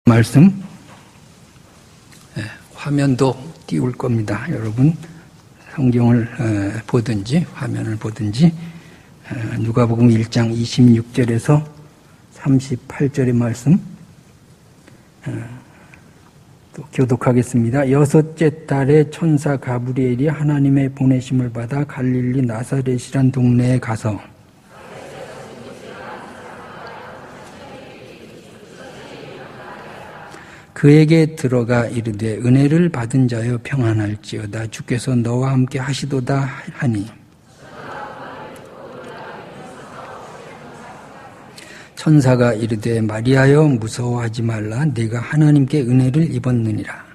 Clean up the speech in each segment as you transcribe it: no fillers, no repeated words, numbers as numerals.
말씀 화면도 띄울 겁니다. 여러분 성경을 보든지 화면을 보든지 누가복음 1장 26절에서 38절의 말씀 또 교독하겠습니다. 여섯째 달에 천사 가브리엘이 하나님의 보내심을 받아 갈릴리 나사렛이란 동네에 가서 그에게 들어가 이르되 은혜를 받은 자여 평안할지어다 주께서 너와 함께 하시도다 하니 천사가 이르되 마리아여 무서워하지 말라 네가 하나님께 은혜를 입었느니라.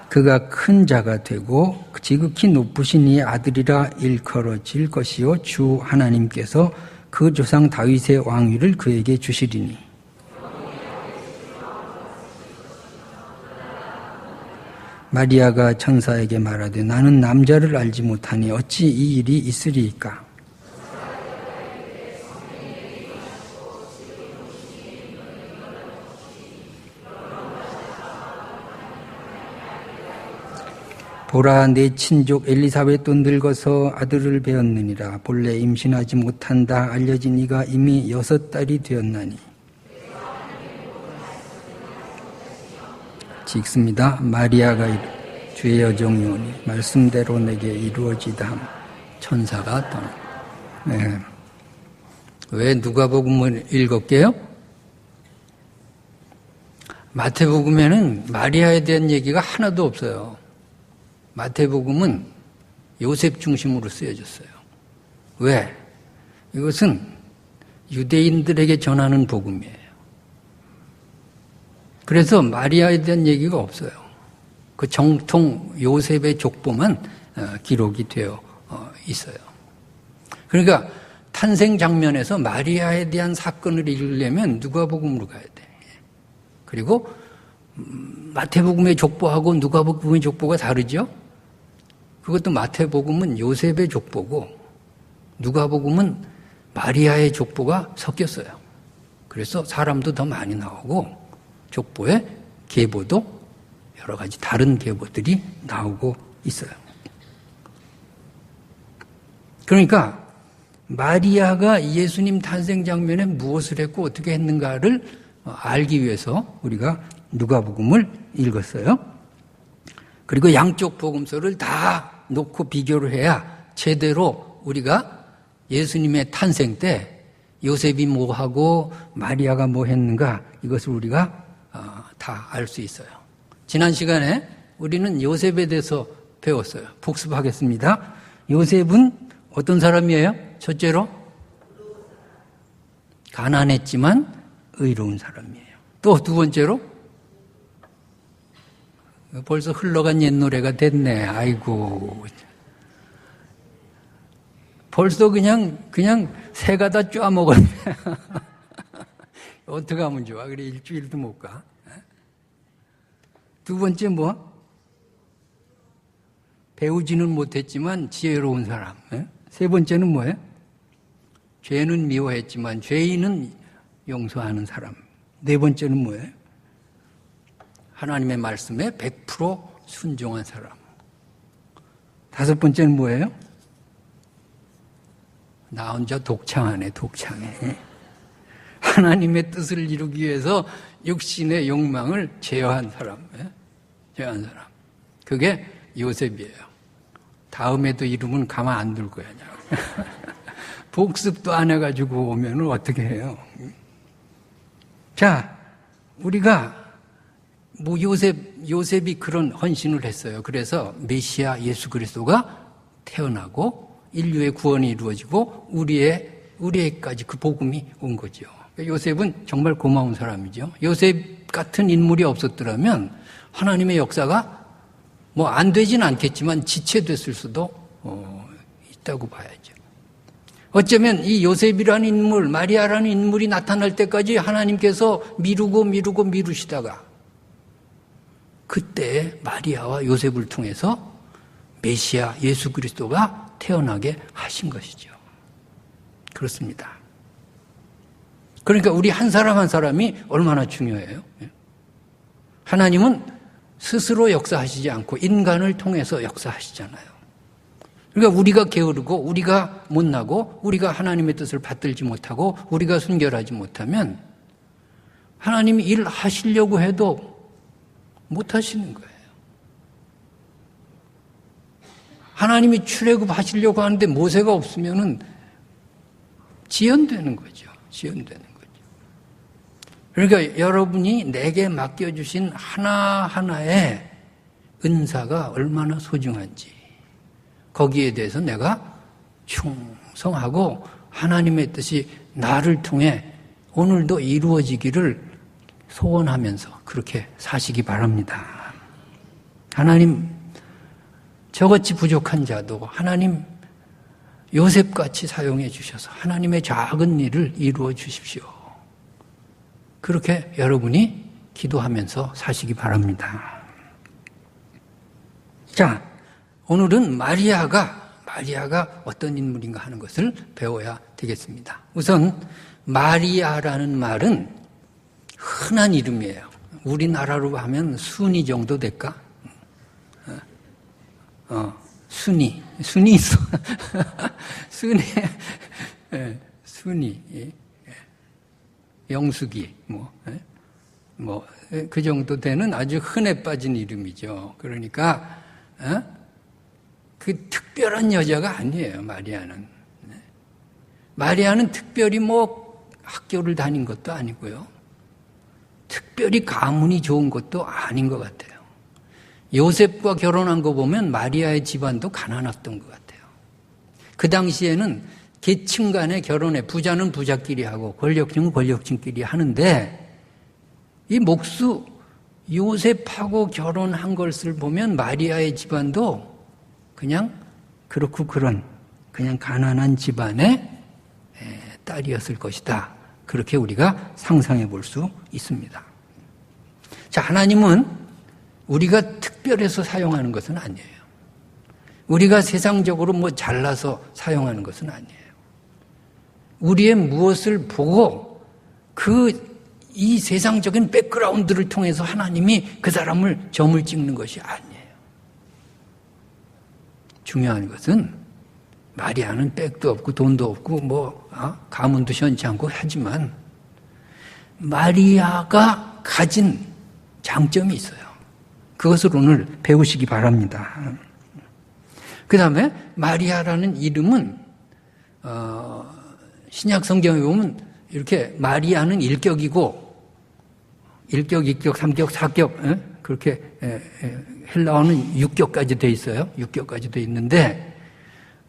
그가 큰 자가 되고 지극히 높으신 이의 아들이라 일컬어질 것이요 주 하나님께서 그 조상 다윗의 왕위를 그에게 주시리니 마리아가 천사에게 말하되 나는 남자를 알지 못하니 어찌 이 일이 있으리이까. 보라 내 친족 엘리사벳도 늙어서 아들을 배었느니라. 본래 임신하지 못한다 알려진 이가 이미 6달이 되었나니. 읽습니다. 마리아가 주의 여종이오니 말씀대로 내게 이루어지다 함. 천사가 떠나. 네. 왜 누가복음을 읽었게요? 마태복음에는 마리아에 대한 얘기가 하나도 없어요. 마태복음은 요셉 중심으로 쓰여졌어요. 왜? 이것은 유대인들에게 전하는 복음이에요. 그래서 마리아에 대한 얘기가 없어요. 그 정통 요셉의 족보만 기록이 되어 있어요. 그러니까 탄생 장면에서 마리아에 대한 사건을 읽으려면 누가복음으로 가야 돼. 그리고 마태복음의 족보하고 누가복음의 족보가 다르죠? 그것도 마태복음은 요셉의 족보고 누가복음은 마리아의 족보가 섞였어요. 그래서 사람도 더 많이 나오고 족보의 계보도 여러 가지 다른 계보들이 나오고 있어요. 그러니까 마리아가 예수님 탄생 장면에 무엇을 했고 어떻게 했는가를 알기 위해서 우리가 누가복음을 읽었어요. 그리고 양쪽 복음서를 다 놓고 비교를 해야 제대로 우리가 예수님의 탄생 때 요셉이 뭐 하고 마리아가 뭐 했는가 이것을 우리가 다 알 수 있어요. 지난 시간에 우리는 요셉에 대해서 배웠어요. 복습하겠습니다. 요셉은 어떤 사람이에요? 첫째로 가난했지만 의로운 사람이에요. 또 두 번째로 벌써 흘러간 옛 노래가 됐네. 아이고. 벌써 그냥 새가 다 쪼아먹었네. 어떻게 하면 좋아? 그래, 일주일도 못 가. 두 번째 뭐? 배우지는 못했지만 지혜로운 사람. 세 번째는 뭐예요? 죄는 미워했지만 죄인은 용서하는 사람. 네 번째는 뭐예요? 하나님의 말씀에 100% 순종한 사람. 다섯 번째는 뭐예요? 나 혼자 독창하네, 독창해. 하나님의 뜻을 이루기 위해서 육신의 욕망을 제어한 사람. 제어한 사람. 그게 요셉이에요. 다음에도 이름은 가만 안 둘 거야. 복습도 안 해가지고 오면 어떻게 해요? 자, 우리가 뭐 요셉이 그런 헌신을 했어요. 그래서 메시아 예수 그리스도가 태어나고 인류의 구원이 이루어지고 우리에까지 그 복음이 온 거죠. 요셉은 정말 고마운 사람이죠. 요셉 같은 인물이 없었더라면 하나님의 역사가 뭐 안 되진 않겠지만 지체됐을 수도 있다고 봐야죠. 어쩌면 이 요셉이라는 인물, 마리아라는 인물이 나타날 때까지 하나님께서 미루시다가 그때 마리아와 요셉을 통해서 메시아 예수 그리스도가 태어나게 하신 것이죠. 그렇습니다. 그러니까 우리 한 사람 한 사람이 얼마나 중요해요. 하나님은 스스로 역사하시지 않고 인간을 통해서 역사하시잖아요. 그러니까 우리가 게으르고 우리가 못나고 우리가 하나님의 뜻을 받들지 못하고 우리가 순결하지 못하면 하나님이 일하시려고 해도 못하시는 거예요. 하나님이 출애굽하시려고 하는데 모세가 없으면은 지연되는 거죠. 지연되는 거죠. 그러니까 여러분이 내게 맡겨주신 하나하나의 은사가 얼마나 소중한지 거기에 대해서 내가 충성하고 하나님의 뜻이 나를 통해 오늘도 이루어지기를 소원하면서 그렇게 사시기 바랍니다. 하나님 저같이 부족한 자도 하나님 요셉같이 사용해 주셔서 하나님의 작은 일을 이루어 주십시오. 그렇게 여러분이 기도하면서 사시기 바랍니다. 자, 오늘은 마리아가 어떤 인물인가 하는 것을 배워야 되겠습니다. 우선 마리아라는 말은 흔한 이름이에요. 우리나라로 하면 순이 정도 될까? 순이 있어. 순이, 영숙이, 그 정도 되는 아주 흔해 빠진 이름이죠. 그러니까, 그 특별한 여자가 아니에요, 마리아는. 마리아는 특별히 학교를 다닌 것도 아니고요. 특별히 가문이 좋은 것도 아닌 것 같아요. 요셉과 결혼한 거 보면 마리아의 집안도 가난했던 것 같아요. 그 당시에는 계층 간의 결혼에 부자는 부자끼리 하고 권력층은 권력층끼리 하는데 이 목수 요셉하고 결혼한 것을 보면 마리아의 집안도 그냥 그렇고 그냥 가난한 집안의 딸이었을 것이다. 그렇게 우리가 상상해 볼 수 있습니다. 자, 하나님은 우리가 특별해서 사용하는 것은 아니에요. 우리가 세상적으로 잘나서 사용하는 것은 아니에요. 우리의 무엇을 보고 이 세상적인 백그라운드를 통해서 하나님이 그 사람을 점을 찍는 것이 아니에요. 중요한 것은 마리아는 백도 없고 돈도 없고 가문도 시원치 않고 하지만 마리아가 가진 장점이 있어요. 그것을 오늘 배우시기 바랍니다. 그 다음에 마리아라는 이름은 신약 성경에 보면 이렇게 마리아는 1격이고 1격, 2격, 3격, 4격 그렇게 헬라어는 6격까지 돼 있어요. 6격까지 돼 있는데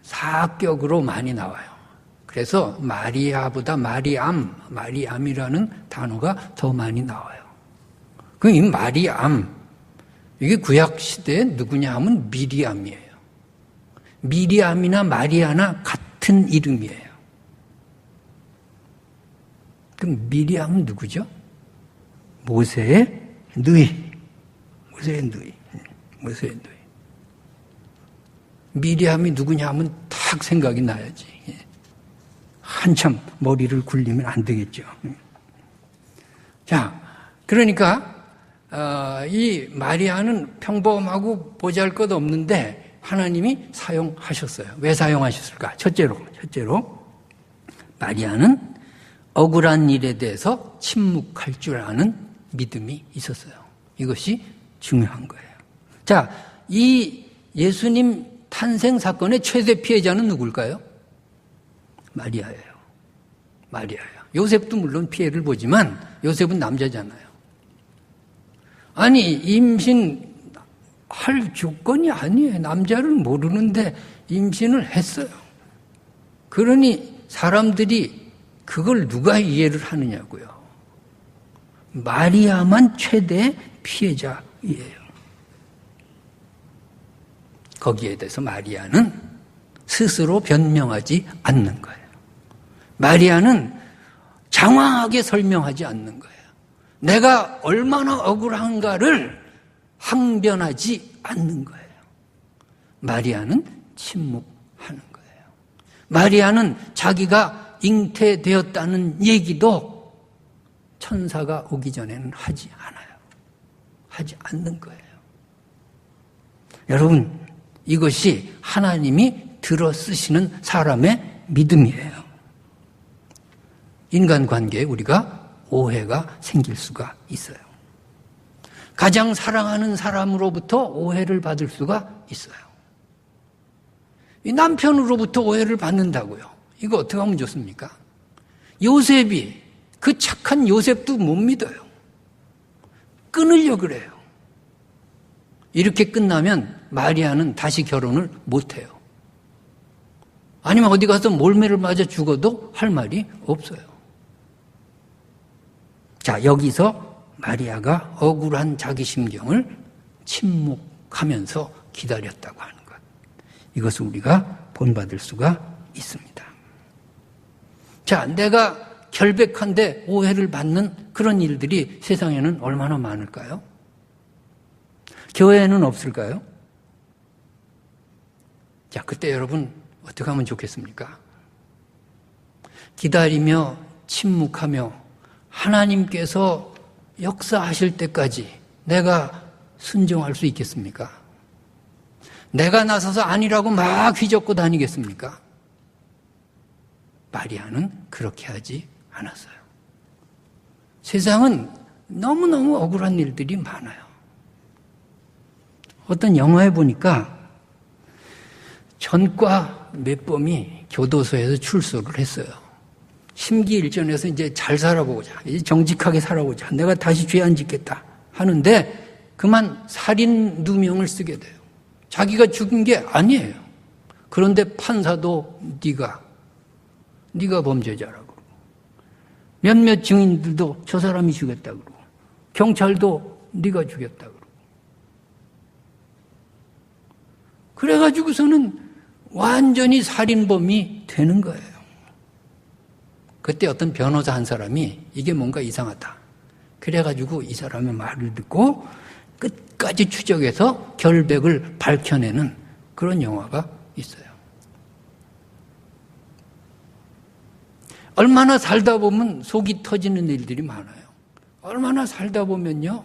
4격으로 많이 나와요. 그래서 마리아보다 마리암이라는 단어가 더 많이 나와요. 그럼 이 마리암 이게 구약 시대에 누구냐 하면 미리암이에요. 미리암이나 마리아나 같은 이름이에요. 그럼 미리암은 누구죠? 모세의 누이. 미리암이 누구냐 하면 딱 생각이 나야지. 한참 머리를 굴리면 안 되겠죠. 자, 그러니까 이 마리아는 평범하고 보잘것없는데 하나님이 사용하셨어요. 왜 사용하셨을까? 첫째로 마리아는 억울한 일에 대해서 침묵할 줄 아는 믿음이 있었어요. 이것이 중요한 거예요. 자, 이 예수님 탄생 사건의 최대 피해자는 누굴까요? 마리아예요. 요셉도 물론 피해를 보지만 요셉은 남자잖아요. 아니, 임신할 조건이 아니에요. 남자를 모르는데 임신을 했어요. 그러니 사람들이 그걸 누가 이해를 하느냐고요. 마리아만 최대 피해자이에요. 거기에 대해서 마리아는 스스로 변명하지 않는 거예요. 마리아는 장황하게 설명하지 않는 거예요. 내가 얼마나 억울한가를 항변하지 않는 거예요. 마리아는 침묵하는 거예요. 마리아는 자기가 잉태되었다는 얘기도 천사가 오기 전에는 하지 않아요. 하지 않는 거예요. 여러분, 이것이 하나님이 들어 쓰시는 사람의 믿음이에요. 인간관계에 우리가 오해가 생길 수가 있어요. 가장 사랑하는 사람으로부터 오해를 받을 수가 있어요. 이 남편으로부터 오해를 받는다고요. 이거 어떻게 하면 좋습니까? 요셉이, 그 착한 요셉도 못 믿어요. 끊으려고 그래요. 이렇게 끝나면 마리아는 다시 결혼을 못해요. 아니면 어디 가서 몰매를 맞아 죽어도 할 말이 없어요. 자, 여기서 마리아가 억울한 자기 심경을 침묵하면서 기다렸다고 하는 것. 이것을 우리가 본받을 수가 있습니다. 자, 내가 결백한데 오해를 받는 그런 일들이 세상에는 얼마나 많을까요? 교회에는 없을까요? 자, 그때 여러분 어떻게 하면 좋겠습니까? 기다리며 침묵하며 하나님께서 역사하실 때까지 내가 순종할 수 있겠습니까? 내가 나서서 아니라고 막 휘젓고 다니겠습니까? 마리아는 그렇게 하지 않았어요. 세상은 너무너무 억울한 일들이 많아요. 어떤 영화에 보니까 전과 매범이 교도소에서 출소를 했어요. 심기일전에서 이제 잘 살아보자, 이제 정직하게 살아보자, 내가 다시 죄 안 짓겠다 하는데 그만 살인 누명을 쓰게 돼요. 자기가 죽인 게 아니에요. 그런데 판사도 네가 범죄자라고 그러고, 몇몇 증인들도 저 사람이 죽였다고 그러고, 경찰도 네가 죽였다고 그러고. 그래가지고서는 완전히 살인범이 되는 거예요. 그때 어떤 변호사 한 사람이 이게 뭔가 이상하다. 그래가지고 이 사람의 말을 듣고 끝까지 추적해서 결백을 밝혀내는 그런 영화가 있어요. 얼마나 살다 보면 속이 터지는 일들이 많아요. 얼마나 살다 보면요,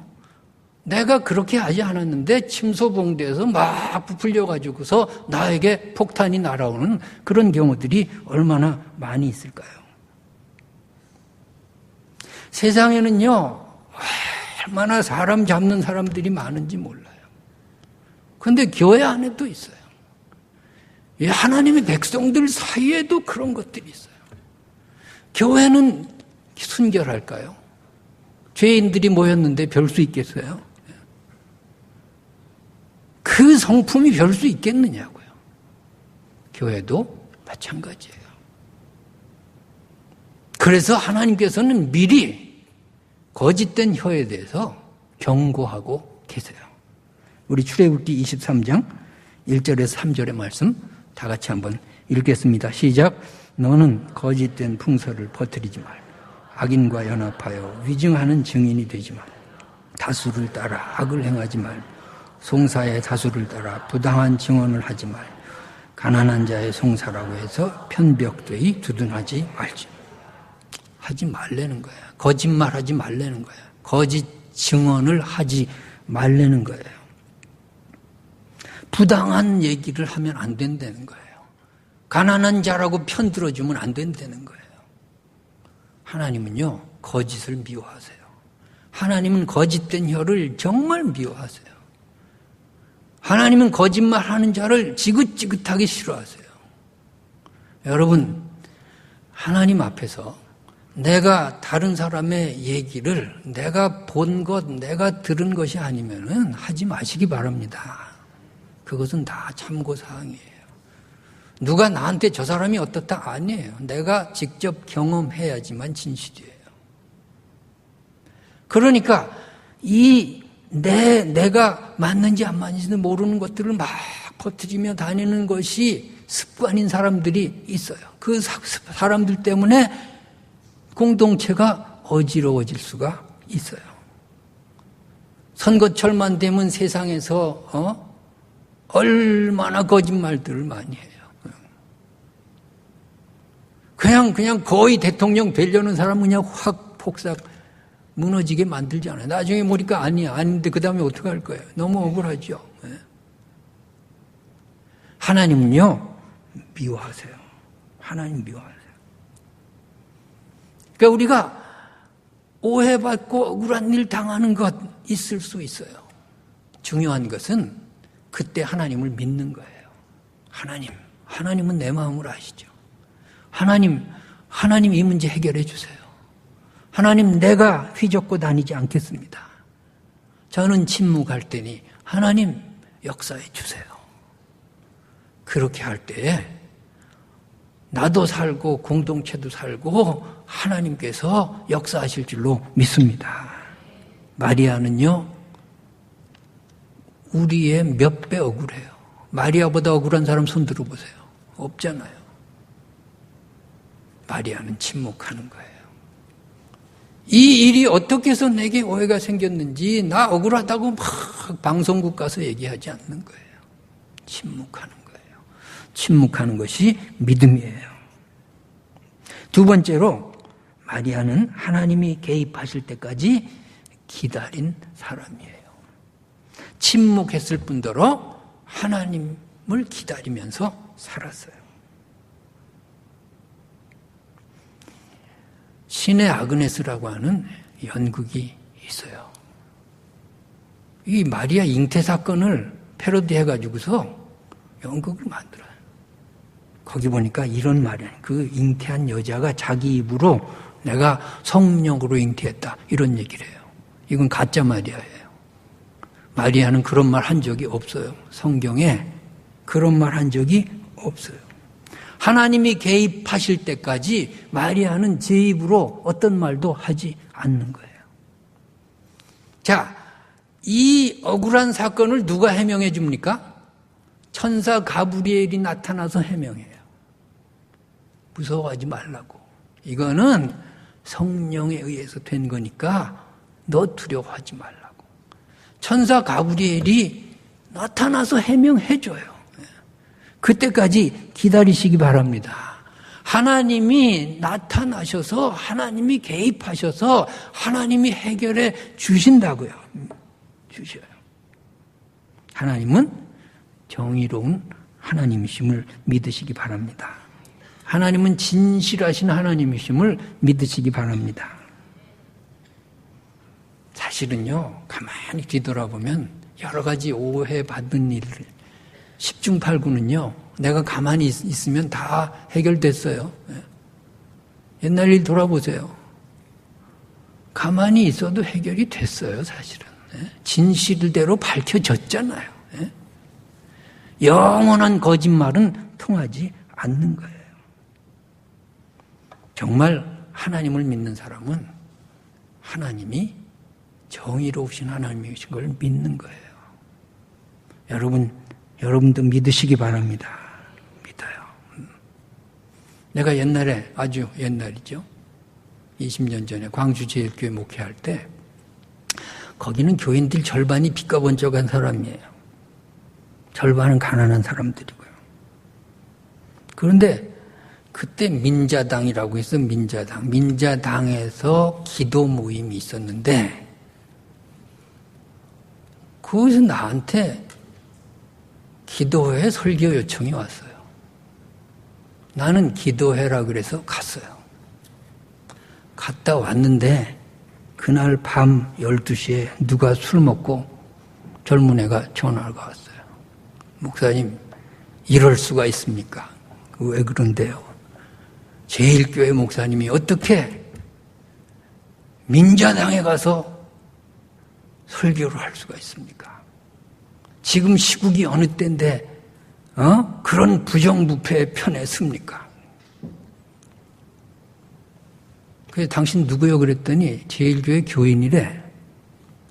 내가 그렇게 하지 않았는데 침소봉대에서 막 부풀려가지고서 나에게 폭탄이 날아오는 그런 경우들이 얼마나 많이 있을까요? 세상에는요, 얼마나 사람 잡는 사람들이 많은지 몰라요. 그런데 교회 안에도 있어요. 하나님의 백성들 사이에도 그런 것들이 있어요. 교회는 순결할까요? 죄인들이 모였는데 별 수 있겠어요? 그 성품이 별 수 있겠느냐고요. 교회도 마찬가지예요. 그래서 하나님께서는 미리 거짓된 혀에 대해서 경고하고 계세요. 우리 출애굽기 23장 1절에서 3절의 말씀 다 같이 한번 읽겠습니다. 시작. 너는 거짓된 풍설을 퍼뜨리지 말고 악인과 연합하여 위증하는 증인이 되지 말고 다수를 따라 악을 행하지 말고 송사의 다수를 따라 부당한 증언을 하지 말고 가난한 자의 송사라고 해서 편벽되이 두둔하지 말지. 하지 말라는 거예요. 거짓말하지 말라는 거예요. 거짓 증언을 하지 말라는 거예요. 부당한 얘기를 하면 안 된다는 거예요. 가난한 자라고 편들어주면 안 된다는 거예요. 하나님은요, 거짓을 미워하세요. 하나님은 거짓된 혀를 정말 미워하세요. 하나님은 거짓말하는 자를 지긋지긋하게 싫어하세요. 여러분, 하나님 앞에서 내가 다른 사람의 얘기를 내가 본 것, 내가 들은 것이 아니면은 하지 마시기 바랍니다. 그것은 다 참고사항이에요. 누가 나한테 저 사람이 어떻다 아니에요. 내가 직접 경험해야지만 진실이에요. 그러니까 내가 맞는지 안 맞는지도 모르는 것들을 막 퍼뜨리며 다니는 것이 습관인 사람들이 있어요. 그 사람들 때문에 공동체가 어지러워질 수가 있어요. 선거철만 되면 세상에서 얼마나 거짓말들을 많이 해요. 그냥 거의 대통령 되려는 사람은 그냥 확 폭삭 무너지게 만들잖아요. 나중에 보니까 아닌데 그 다음에 어떻게 할 거예요? 너무 억울하죠. 하나님은요, 미워하세요. 하나님 미워하세요. 그러니까 우리가 오해받고 억울한 일 당하는 것 있을 수 있어요. 중요한 것은 그때 하나님을 믿는 거예요. 하나님은 내 마음을 아시죠. 하나님 이 문제 해결해 주세요. 하나님, 내가 휘젓고 다니지 않겠습니다. 저는 침묵할 테니 하나님 역사해 주세요. 그렇게 할 때에 나도 살고 공동체도 살고 하나님께서 역사하실 줄로 믿습니다. 마리아는요, 우리의 몇 배 억울해요. 마리아보다 억울한 사람 손 들어보세요. 없잖아요. 마리아는 침묵하는 거예요. 이 일이 어떻게 해서 내게 오해가 생겼는지 나 억울하다고 막 방송국 가서 얘기하지 않는 거예요. 침묵하는 거예요. 침묵하는 것이 믿음이에요. 두 번째로 마리아는 하나님이 개입하실 때까지 기다린 사람이에요. 침묵했을 뿐더러 하나님을 기다리면서 살았어요. 신의 아그네스라고 하는 연극이 있어요. 이 마리아 잉태 사건을 패러디해가지고서 연극을 만들어요. 거기 보니까 이런 말이에요. 그 잉태한 여자가 자기 입으로 내가 성령으로 잉태했다, 이런 얘기를 해요. 이건 가짜 마리아예요. 마리아는 그런 말 한 적이 없어요. 성경에 그런 말 한 적이 없어요. 하나님이 개입하실 때까지 마리아는 제 입으로 어떤 말도 하지 않는 거예요. 자, 이 억울한 사건을 누가 해명해 줍니까? 천사 가브리엘이 나타나서 해명해요. 무서워하지 말라고. 이거는 성령에 의해서 된 거니까 너 두려워하지 말라고. 천사 가브리엘이 나타나서 해명해 줘요. 그때까지 기다리시기 바랍니다. 하나님이 나타나셔서 하나님이 개입하셔서 하나님이 해결해 주신다고요. 주셔요. 하나님은 정의로운 하나님이심을 믿으시기 바랍니다. 하나님은 진실하신 하나님이심을 믿으시기 바랍니다. 사실은요, 가만히 뒤돌아보면 여러 가지 오해받는 일을 10중 8구는요, 내가 가만히 있으면 다 해결됐어요. 옛날 일 돌아보세요. 가만히 있어도 해결이 됐어요, 사실은. 진실대로 밝혀졌잖아요. 영원한 거짓말은 통하지 않는 거예요. 정말 하나님을 믿는 사람은 하나님이 정의로우신 하나님이신 걸 믿는 거예요. 여러분도 믿으시기 바랍니다. 믿어요. 내가 옛날에, 아주 옛날이죠. 20년 전에 광주제일교회 목회할 때 거기는 교인들 절반이 빚과 번쩍한 사람이에요. 절반은 가난한 사람들이고요. 그런데 그때 민자당이라고 해서 민자당에서 기도 모임이 있었는데 거기서 나한테 기도회 설교 요청이 왔어요. 나는 기도회라 그래서 갔어요. 갔다 왔는데 그날 밤 12시에 누가 술 먹고 젊은 애가 전화가 왔어요. 목사님, 이럴 수가 있습니까? 왜 그런데요? 제일교회 목사님이 어떻게 민자당에 가서 설교를 할 수가 있습니까? 지금 시국이 어느 때인데 그런 부정부패에 편에 섭니까? 그래서 당신 누구요? 그랬더니 제일교회 교인이래.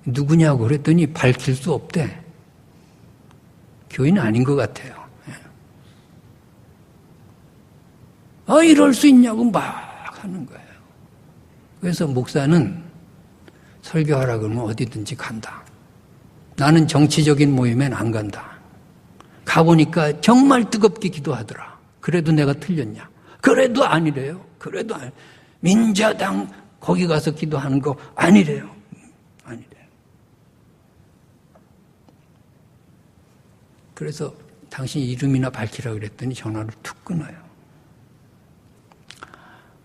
누구냐고 그랬더니 밝힐 수 없대. 교인은 아닌 것 같아요. 이럴 수 있냐고 막 하는 거예요. 그래서 목사는 설교하라 그러면 어디든지 간다. 나는 정치적인 모임엔 안 간다. 가보니까 정말 뜨겁게 기도하더라. 그래도 내가 틀렸냐? 그래도 아니래요. 그래도 아니. 민자당 거기 가서 기도하는 거 아니래요. 아니래요. 그래서 당신 이름이나 밝히라 그랬더니 전화를 툭 끊어요.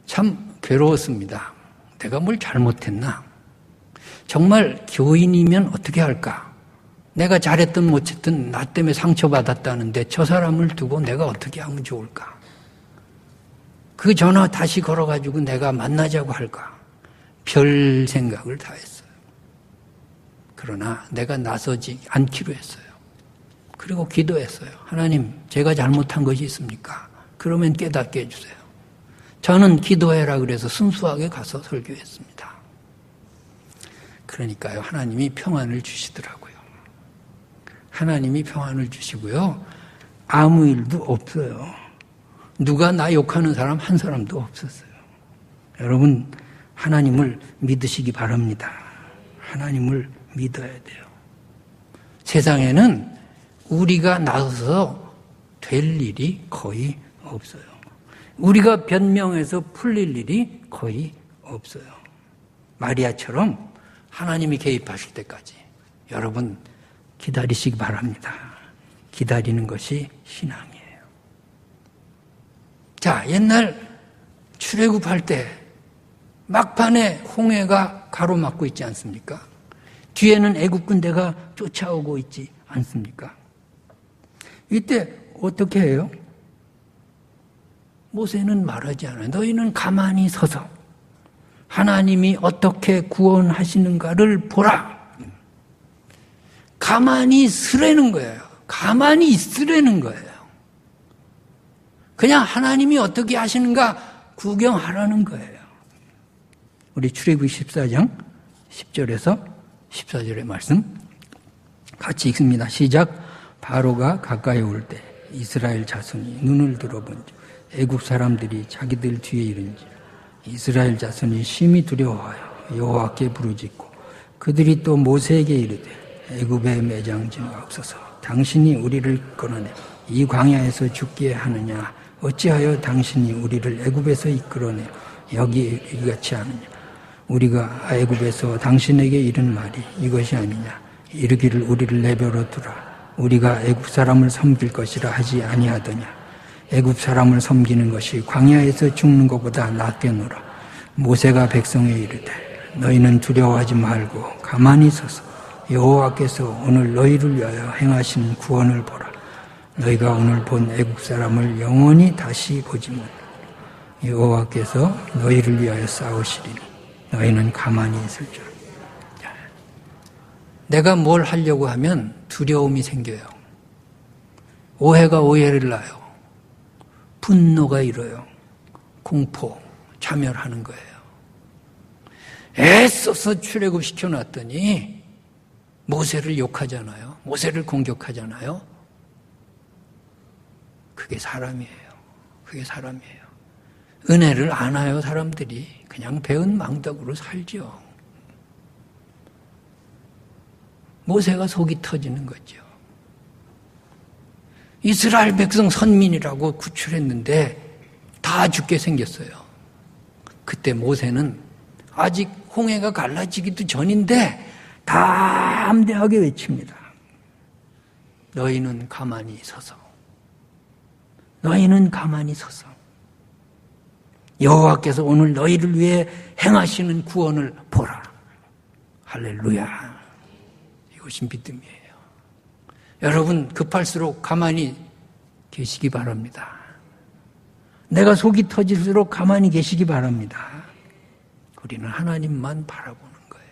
참 괴로웠습니다. 내가 뭘 잘못했나? 정말 교인이면 어떻게 할까? 내가 잘했든 못했든 나 때문에 상처받았다는데 저 사람을 두고 내가 어떻게 하면 좋을까? 그 전화 다시 걸어가지고 내가 만나자고 할까? 별 생각을 다 했어요. 그러나 내가 나서지 않기로 했어요. 그리고 기도했어요. 하나님, 제가 잘못한 것이 있습니까? 그러면 깨닫게 해주세요. 저는 기도해라 그래서 순수하게 가서 설교했습니다. 그러니까요, 하나님이 평안을 주시더라고요. 하나님이 평안을 주시고요. 아무 일도 없어요. 누가 나 욕하는 사람 한 사람도 없었어요. 여러분, 하나님을 믿으시기 바랍니다. 하나님을 믿어야 돼요. 세상에는 우리가 나서서 될 일이 거의 없어요. 우리가 변명해서 풀릴 일이 거의 없어요. 마리아처럼 하나님이 개입하실 때까지 여러분 기다리시기 바랍니다. 기다리는 것이 신앙이에요. 자, 옛날 출애굽할 때 막판에 홍해가 가로막고 있지 않습니까? 뒤에는 애국 군대가 쫓아오고 있지 않습니까? 이때 어떻게 해요? 모세는 말하지 않아요. 너희는 가만히 서서 하나님이 어떻게 구원하시는가를 보라. 가만히 있으라는 거예요. 가만히 있으라는 거예요. 그냥 하나님이 어떻게 하시는가 구경하라는 거예요. 우리 출애굽기 14장 10절에서 14절의 말씀 같이 읽습니다. 시작. 바로가 가까이 올 때 이스라엘 자손이 눈을 들어본즉 애굽 사람들이 자기들 뒤에 이른지 이스라엘 자손이 심히 두려워하여 여호와께 부르짖고 그들이 또 모세에게 이르되 애굽의 매장지가 없어서 당신이 우리를 끌어내 이 광야에서 죽게 하느냐 어찌하여 당신이 우리를 애굽에서 이끌어내 여기 이같이 하느냐 우리가 애굽에서 당신에게 이른 말이 이것이 아니냐 이르기를 우리를 내버려 두라 우리가 애굽 사람을 섬길 것이라 하지 아니하더냐 애굽 사람을 섬기는 것이 광야에서 죽는 것보다 낫겠노라. 모세가 백성에 이르되 너희는 두려워하지 말고 가만히 서서 여호와께서 오늘 너희를 위하여 행하시는 구원을 보라. 너희가 오늘 본 애굽 사람을 영원히 다시 보지 못. 여호와께서 너희를 위하여 싸우시리니 너희는 가만히 있을 줄. 내가 뭘 하려고 하면 두려움이 생겨요. 오해가 오해를 낳아요. 분노가 일어요. 공포, 자멸하는 거예요. 애써서 출애굽시켜 놨더니 모세를 욕하잖아요. 모세를 공격하잖아요. 그게 사람이에요. 그게 사람이에요. 은혜를 안 해요, 사람들이. 그냥 배은 망덕으로 살죠. 모세가 속이 터지는 거죠. 이스라엘 백성 선민이라고 구출했는데 다 죽게 생겼어요. 그때 모세는 아직 홍해가 갈라지기도 전인데 다 담대하게 외칩니다. 너희는 가만히 서서 너희는 가만히 서서 여호와께서 오늘 너희를 위해 행하시는 구원을 보라. 할렐루야. 이것이 믿음이에요. 여러분 급할수록 가만히 계시기 바랍니다. 내가 속이 터질수록 가만히 계시기 바랍니다. 우리는 하나님만 바라보는 거예요.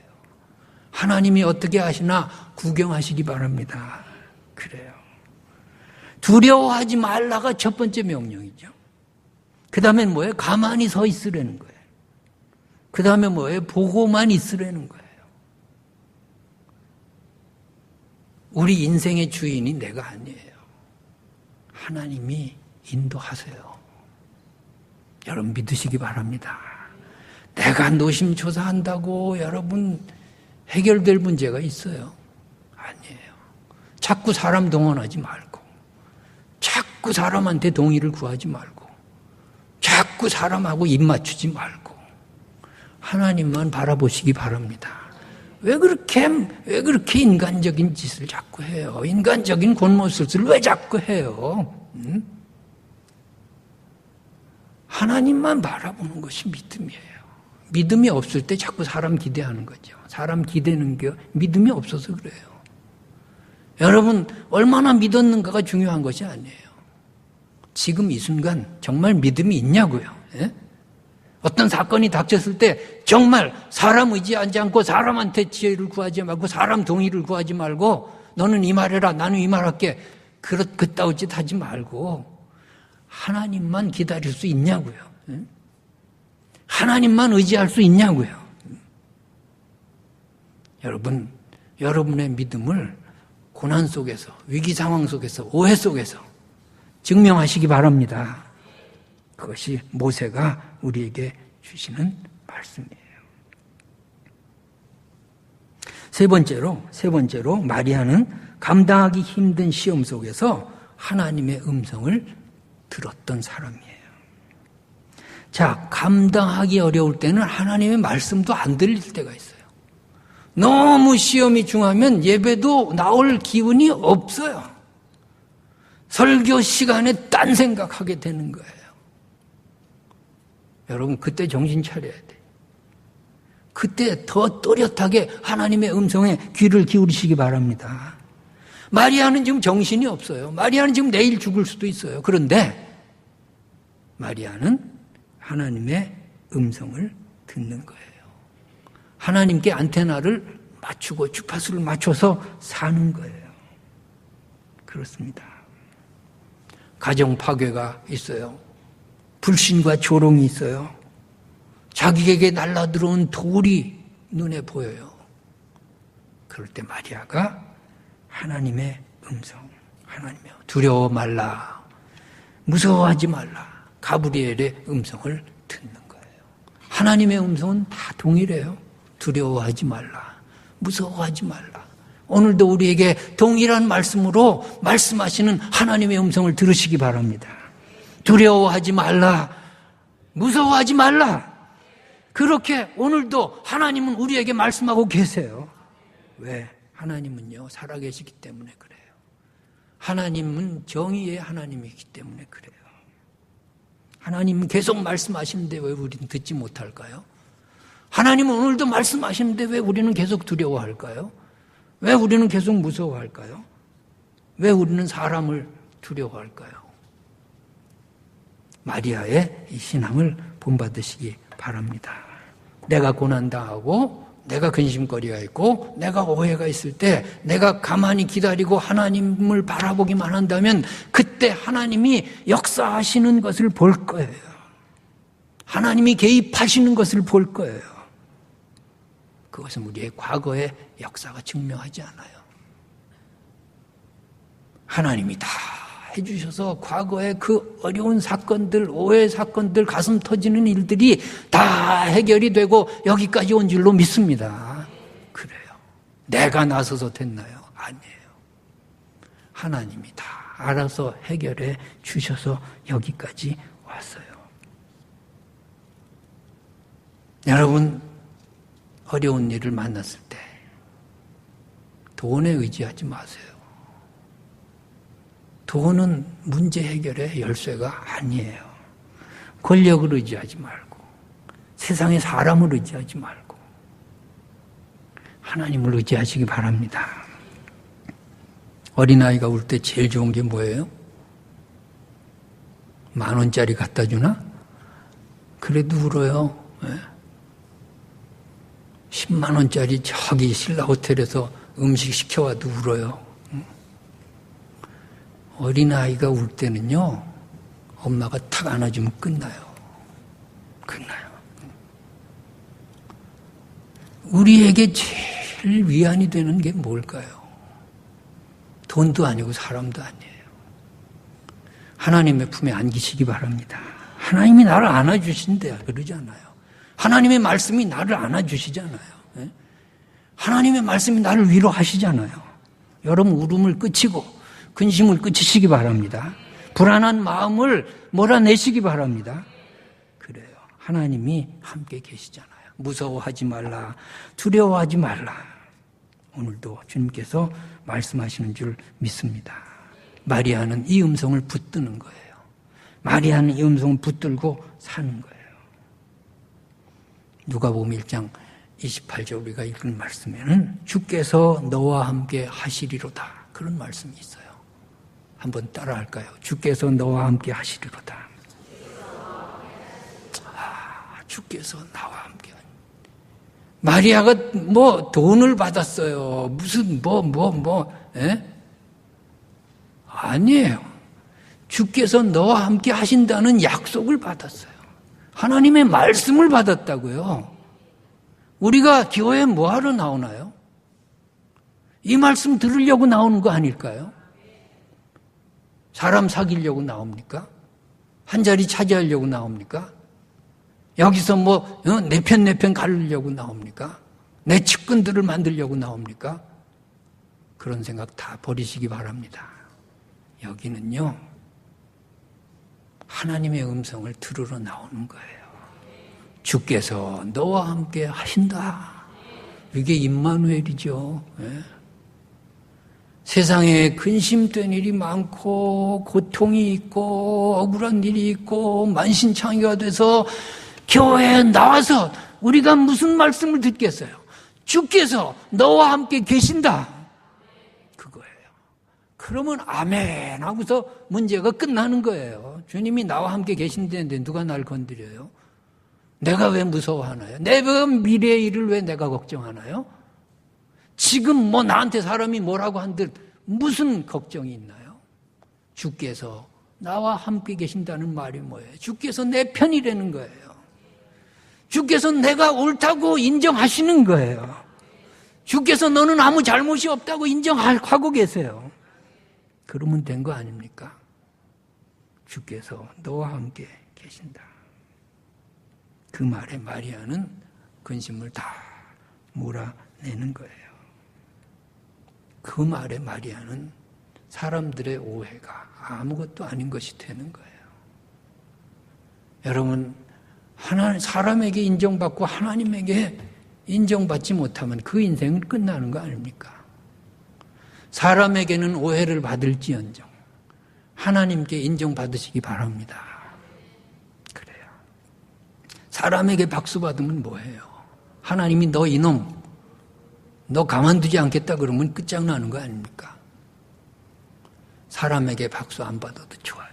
하나님이 어떻게 하시나 구경하시기 바랍니다. 그래요. 두려워하지 말라가 첫 번째 명령이죠. 그 다음엔 뭐예요? 가만히 서 있으라는 거예요. 그 다음에 뭐예요? 보고만 있으라는 거예요. 우리 인생의 주인이 내가 아니에요. 하나님이 인도하세요. 여러분 믿으시기 바랍니다. 내가 노심초사한다고 여러분 해결될 문제가 있어요? 아니에요. 자꾸 사람 동원하지 말고 자꾸 사람한테 동의를 구하지 말고 자꾸 사람하고 입 맞추지 말고 하나님만 바라보시기 바랍니다. 왜 그렇게 인간적인 짓을 자꾸 해요? 인간적인 곤모술을 왜 자꾸 해요? 하나님만 바라보는 것이 믿음이에요. 믿음이 없을 때 자꾸 사람 기대하는 거죠. 사람 기대는 게 믿음이 없어서 그래요. 여러분, 얼마나 믿었는가가 중요한 것이 아니에요. 지금 이 순간 정말 믿음이 있냐고요. 예? 어떤 사건이 닥쳤을 때 정말 사람 의지하지 않고 사람한테 지혜를 구하지 말고 사람 동의를 구하지 말고 너는 이 말해라 나는 이 말할게 그따위 짓 하지 말고 하나님만 기다릴 수 있냐고요. 예? 하나님만 의지할 수 있냐고요. 여러분, 여러분의 믿음을 고난 속에서 위기 상황 속에서 오해 속에서 증명하시기 바랍니다. 그것이 모세가 우리에게 주시는 말씀이에요. 세 번째로 마리아는 감당하기 힘든 시험 속에서 하나님의 음성을 들었던 사람이에요. 자, 감당하기 어려울 때는 하나님의 말씀도 안 들릴 때가 있어요. 너무 시험이 중하면 예배도 나올 기운이 없어요. 설교 시간에 딴 생각하게 되는 거예요. 여러분, 그때 정신 차려야 돼요. 그때 더 또렷하게 하나님의 음성에 귀를 기울이시기 바랍니다. 마리아는 지금 정신이 없어요. 마리아는 지금 내일 죽을 수도 있어요. 그런데 마리아는 하나님의 음성을 듣는 거예요. 하나님께 안테나를 맞추고 주파수를 맞춰서 사는 거예요. 그렇습니다. 가정 파괴가 있어요. 불신과 조롱이 있어요. 자기에게 날라들어온 돌이 눈에 보여요. 그럴 때 마리아가 하나님의 음성, 하나님이여 두려워 말라, 무서워하지 말라, 가브리엘의 음성을 듣는 거예요. 하나님의 음성은 다 동일해요. 두려워하지 말라, 무서워하지 말라. 오늘도 우리에게 동일한 말씀으로 말씀하시는 하나님의 음성을 들으시기 바랍니다. 두려워하지 말라, 무서워하지 말라. 그렇게 오늘도 하나님은 우리에게 말씀하고 계세요. 왜? 하나님은요, 살아계시기 때문에 그래요. 하나님은 정의의 하나님이기 때문에 그래요. 하나님은 계속 말씀하시는데 왜 우리는 듣지 못할까요? 하나님은 오늘도 말씀하시는데 왜 우리는 계속 두려워할까요? 왜 우리는 계속 무서워할까요? 왜 우리는 사람을 두려워할까요? 마리아의 이 신앙을 본받으시기 바랍니다. 내가 고난당하고 내가 근심거리가 있고 내가 오해가 있을 때 내가 가만히 기다리고 하나님을 바라보기만 한다면 그때 하나님이 역사하시는 것을 볼 거예요. 하나님이 개입하시는 것을 볼 거예요. 그것은 우리의 과거의 역사가 증명하지 않아요. 하나님이 다 해주셔서 과거의 그 어려운 사건들, 오해 사건들, 가슴 터지는 일들이 다 해결이 되고 여기까지 온 줄로 믿습니다. 그래요. 내가 나서서 됐나요? 아니에요. 하나님이 다 알아서 해결해 주셔서 여기까지 왔어요. 여러분, 어려운 일을 만났을 때 돈에 의지하지 마세요. 돈은 문제 해결의 열쇠가 아니에요. 권력을 의지하지 말고 세상의 사람을 의지하지 말고 하나님을 의지하시기 바랍니다. 어린아이가 울 때 제일 좋은 게 뭐예요? 10,000원짜리 갖다 주나? 그래도 울어요. 100,000원짜리 저기 신라 호텔에서 음식 시켜와도 울어요. 어린아이가 울 때는요, 엄마가 탁 안아주면 끝나요. 우리에게 제일 위안이 되는 게 뭘까요? 돈도 아니고 사람도 아니에요. 하나님의 품에 안기시기 바랍니다. 하나님이 나를 안아주신대요. 그러잖아요. 하나님의 말씀이 나를 안아주시잖아요. 하나님의 말씀이 나를 위로하시잖아요. 여러분 울음을 그치고 근심을 그치시기 바랍니다. 불안한 마음을 몰아내시기 바랍니다. 그래요. 하나님이 함께 계시잖아요. 무서워하지 말라. 두려워하지 말라. 오늘도 주님께서 말씀하시는 줄 믿습니다. 마리아는 이 음성을 붙드는 거예요. 마리아는 이 음성을 붙들고 사는 거예요. 누가복음 1장 28절 우리가 읽은 말씀에는 주께서 너와 함께 하시리로다. 그런 말씀이 있어요. 한번 따라할까요? 주께서 너와 함께 하시리로다. 주께서 나와 함께. 마리아가 돈을 받았어요. 무슨 아니에요. 주께서 너와 함께 하신다는 약속을 받았어요. 하나님의 말씀을 받았다고요. 우리가 교회에 뭐하러 나오나요? 이 말씀 들으려고 나오는 거 아닐까요? 사람 사귀려고 나옵니까? 한 자리 차지하려고 나옵니까? 여기서 내 편 가르려고 나옵니까? 내 측근들을 만들려고 나옵니까? 그런 생각 다 버리시기 바랍니다. 여기는요, 하나님의 음성을 들으러 나오는 거예요. 주께서 너와 함께 하신다. 이게 임마누엘이죠. 예? 세상에 근심된 일이 많고 고통이 있고 억울한 일이 있고 만신창이가 돼서 교회에 나와서 우리가 무슨 말씀을 듣겠어요? 주께서 너와 함께 계신다. 그거예요. 그러면 아멘 하고서 문제가 끝나는 거예요. 주님이 나와 함께 계신다는데 누가 날 건드려요? 내가 왜 무서워하나요? 내 미래의 일을 왜 내가 걱정하나요? 지금 나한테 사람이 뭐라고 한들 무슨 걱정이 있나요? 주께서 나와 함께 계신다는 말이 뭐예요? 주께서 내 편이라는 거예요. 주께서 내가 옳다고 인정하시는 거예요. 주께서 너는 아무 잘못이 없다고 인정하고 계세요. 그러면 된 거 아닙니까? 주께서 너와 함께 계신다. 그 말에 마리아는 근심을 다 몰아내는 거예요. 그 말에 마리아는 사람들의 오해가 아무것도 아닌 것이 되는 거예요. 여러분, 사람에게 인정받고 하나님에게 인정받지 못하면 그 인생은 끝나는 거 아닙니까? 사람에게는 오해를 받을지언정 하나님께 인정받으시기 바랍니다. 그래요. 사람에게 박수 받으면 뭐해요? 하나님이 너 이놈, 너 가만두지 않겠다 그러면 끝장나는 거 아닙니까? 사람에게 박수 안 받아도 좋아요.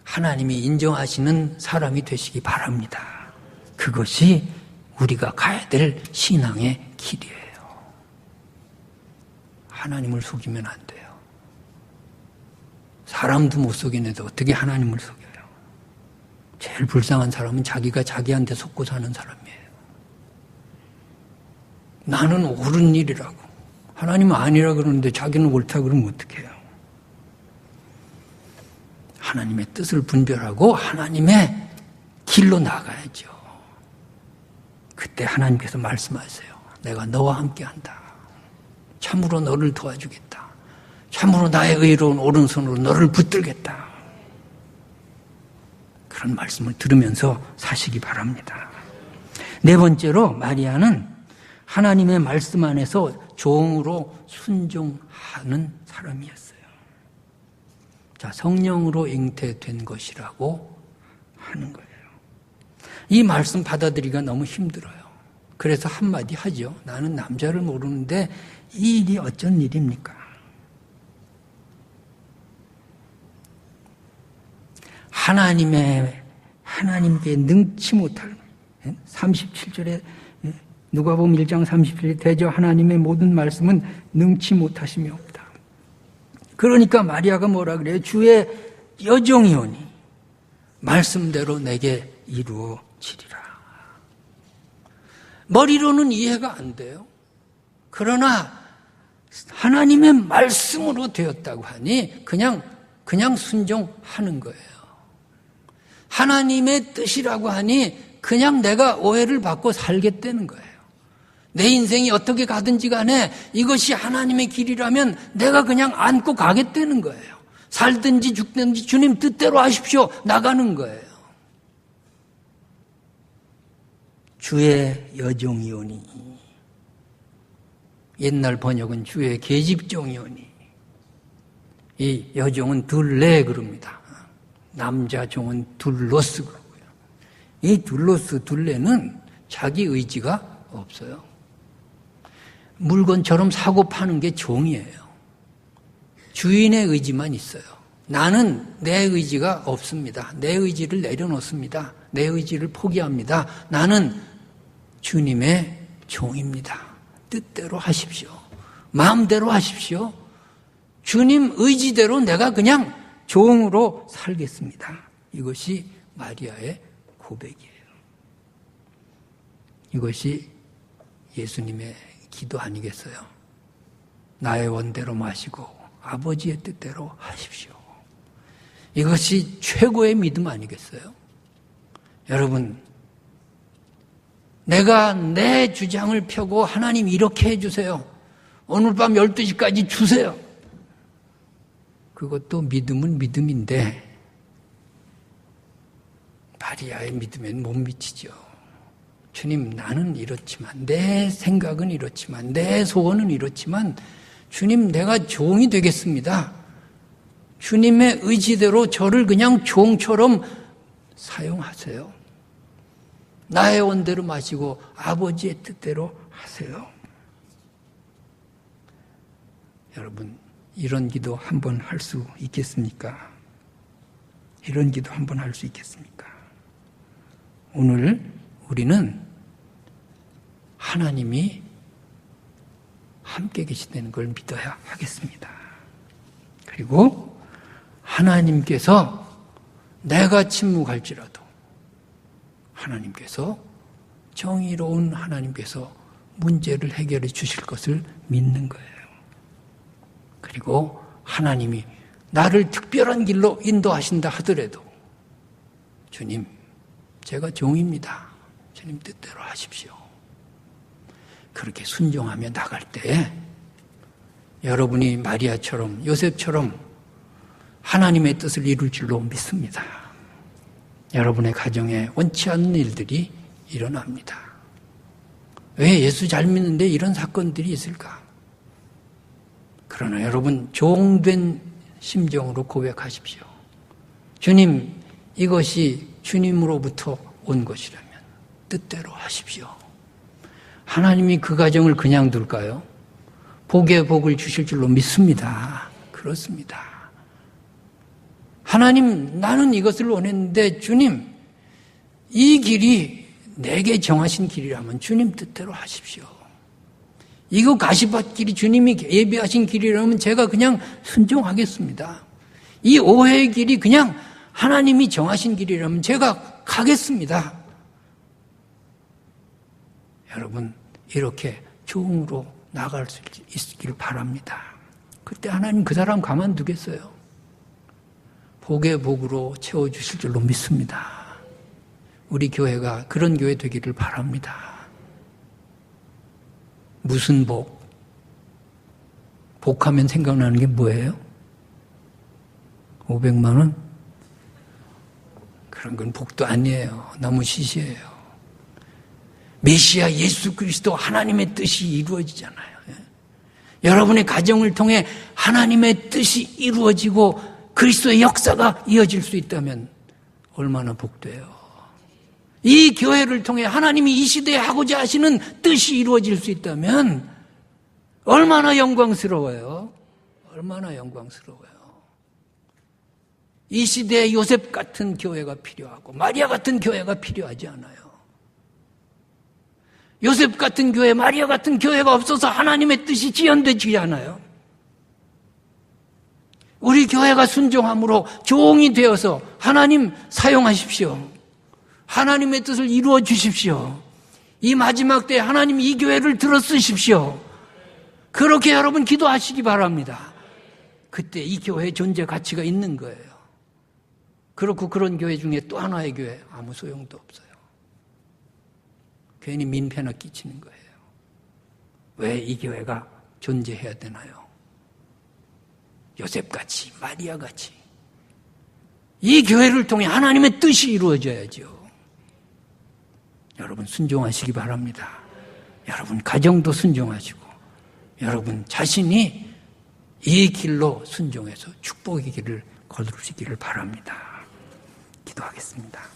하나님이 인정하시는 사람이 되시기 바랍니다. 그것이 우리가 가야 될 신앙의 길이에요. 하나님을 속이면 안 돼요. 사람도 못 속이는데 어떻게 하나님을 속여요? 제일 불쌍한 사람은 자기가 자기한테 속고 사는 사람이에요. 나는 옳은 일이라고. 하나님은 아니라 그러는데 자기는 옳다 그러면 어떡해요? 하나님의 뜻을 분별하고 하나님의 길로 나가야죠. 그때 하나님께서 말씀하세요. 내가 너와 함께한다. 참으로 너를 도와주겠다. 참으로 나의 의로운 오른손으로 너를 붙들겠다. 그런 말씀을 들으면서 사시기 바랍니다. 네 번째로 마리아는 하나님의 말씀 안에서 종으로 순종하는 사람이었어요. 자, 성령으로 잉태된 것이라고 하는 거예요. 이 말씀 받아들이기가 너무 힘들어요. 그래서 한마디 하죠. 나는 남자를 모르는데 이 일이 어쩐 일입니까? 하나님께 능치 못할 37절에 누가복음 1장 37절에 대저 하나님의 모든 말씀은 능치 못하심이 없다. 그러니까 마리아가 뭐라 그래요? 주의 여종이오니 말씀대로 내게 이루어지리라. 머리로는 이해가 안 돼요. 그러나 하나님의 말씀으로 되었다고 하니 그냥 순종하는 거예요. 하나님의 뜻이라고 하니 그냥 내가 오해를 받고 살겠다는 거예요. 내 인생이 어떻게 가든지 간에 이것이 하나님의 길이라면 내가 그냥 안고 가겠다는 거예요. 살든지 죽든지 주님 뜻대로 하십시오. 나가는 거예요. 주의 여종이오니, 옛날 번역은 주의 계집종이오니, 이 여종은 둘레 그럽니다. 남자 종은 둘로스 그러고요. 이 둘로스 둘레는 자기 의지가 없어요. 물건처럼 사고 파는 게 종이에요. 주인의 의지만 있어요. 나는 내 의지가 없습니다. 내 의지를 내려놓습니다. 내 의지를 포기합니다. 나는 주님의 종입니다. 뜻대로 하십시오. 마음대로 하십시오. 주님 의지대로 내가 그냥 종으로 살겠습니다. 이것이 마리아의 고백이에요. 이것이 예수님의 기도 아니겠어요? 나의 원대로 마시고 아버지의 뜻대로 하십시오. 이것이 최고의 믿음 아니겠어요? 여러분, 내가 내 주장을 펴고 하나님 이렇게 해주세요. 오늘 밤 12시까지 주세요. 그것도 믿음은 믿음인데 마리아의 믿음엔 못 미치죠. 주님, 나는 이렇지만, 내 생각은 이렇지만, 내 소원은 이렇지만 주님, 내가 종이 되겠습니다. 주님의 의지대로 저를 그냥 종처럼 사용하세요. 나의 원대로 마시고 아버지의 뜻대로 하세요. 여러분, 이런 기도 한번 할 수 있겠습니까? 이런 기도 한번 할 수 있겠습니까? 오늘 우리는 하나님이 함께 계시다는 걸 믿어야 하겠습니다. 그리고 하나님께서 내가 침묵할지라도 하나님께서, 정의로운 하나님께서 문제를 해결해 주실 것을 믿는 거예요. 그리고 하나님이 나를 특별한 길로 인도하신다 하더라도 주님, 제가 종입니다. 주님 뜻대로 하십시오. 그렇게 순종하며 나갈 때 여러분이 마리아처럼, 요셉처럼 하나님의 뜻을 이룰 줄로 믿습니다. 여러분의 가정에 원치 않는 일들이 일어납니다. 왜 예수 잘 믿는데 이런 사건들이 있을까? 그러나 여러분, 종된 심정으로 고백하십시오. 주님, 이것이 주님으로부터 온 것이라면 뜻대로 하십시오. 하나님이 그 가정을 그냥 둘까요? 복의 복을 주실 줄로 믿습니다. 그렇습니다. 하나님, 나는 이것을 원했는데 주님, 이 길이 내게 정하신 길이라면 주님 뜻대로 하십시오. 이거 가시밭길이 주님이 예비하신 길이라면 제가 그냥 순종하겠습니다. 이 오해의 길이 그냥 하나님이 정하신 길이라면 제가 가겠습니다. 여러분, 이렇게 종으로 나갈 수 있길 바랍니다. 그때 하나님 그 사람 가만두겠어요? 복의 복으로 채워주실 줄로 믿습니다. 우리 교회가 그런 교회 되기를 바랍니다. 무슨 복? 복하면 생각나는 게 뭐예요? 500만 원? 그런 건 복도 아니에요. 너무 시시해요. 메시아 예수 그리스도 하나님의 뜻이 이루어지잖아요. 여러분의 가정을 통해 하나님의 뜻이 이루어지고 그리스도의 역사가 이어질 수 있다면 얼마나 복돼요. 이 교회를 통해 하나님이 이 시대에 하고자 하시는 뜻이 이루어질 수 있다면 얼마나 영광스러워요. 얼마나 영광스러워요. 이 시대에 요셉 같은 교회가 필요하고 마리아 같은 교회가 필요하지 않아요. 요셉 같은 교회, 마리아 같은 교회가 없어서 하나님의 뜻이 지연되지 않아요. 우리 교회가 순종함으로 종이 되어서 하나님 사용하십시오. 하나님의 뜻을 이루어 주십시오. 이 마지막 때에 하나님 이 교회를 들어 쓰십시오. 그렇게 여러분 기도하시기 바랍니다. 그때 이 교회의 존재 가치가 있는 거예요. 그렇고 그런 교회 중에 또 하나의 교회 아무 소용도 없어요. 괜히 민폐나 끼치는 거예요. 왜 이 교회가 존재해야 되나요? 요셉같이, 마리아같이 이 교회를 통해 하나님의 뜻이 이루어져야죠. 여러분 순종하시기 바랍니다. 여러분 가정도 순종하시고 여러분 자신이 이 길로 순종해서 축복의 길을 거두시기를 바랍니다. 기도하겠습니다.